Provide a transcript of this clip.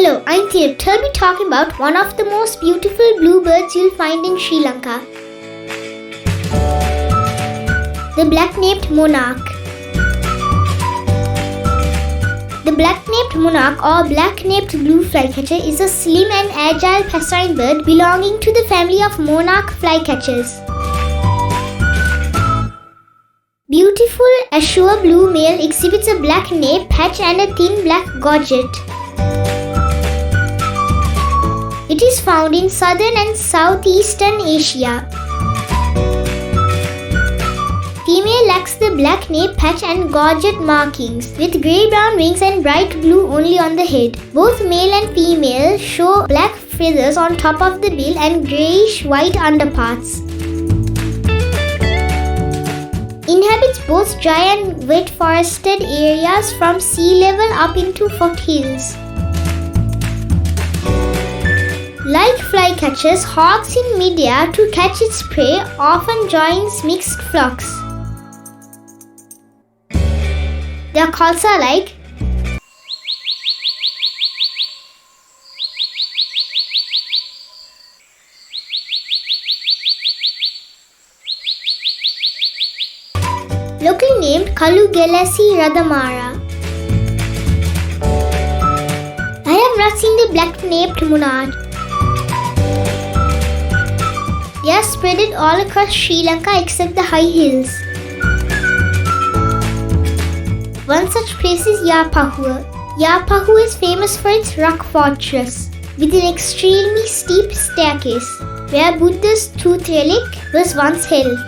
Hello, I'm Thinev. Today we'll be talking about one of the most beautiful bluebirds you'll find in Sri Lanka. The black-naped monarch. The black-naped monarch or black-naped blue flycatcher is a slim and agile passerine bird belonging to the family of monarch flycatchers. Beautiful azure blue male exhibits a black nape patch and a thin black gorget. It is found in southern and southeastern Asia. Female lacks the black nape patch and gorget markings, with grey-brown wings and bright blue only on the head. Both male and female show black feathers on top of the bill and greyish-white underparts. Inhabits both dry and wet forested areas from sea level up into foothills. Like flycatchers, hawks in midair to catch its prey often joins mixed flocks. Their calls are like locally named Kalu, Gelasi, radamara. I have not seen the black-naped monarch. They are spread all across Sri Lanka except the high hills. One such place is Yapahua. Yapahua is famous for its rock fortress, with an extremely steep staircase, where Buddha's tooth relic was once held.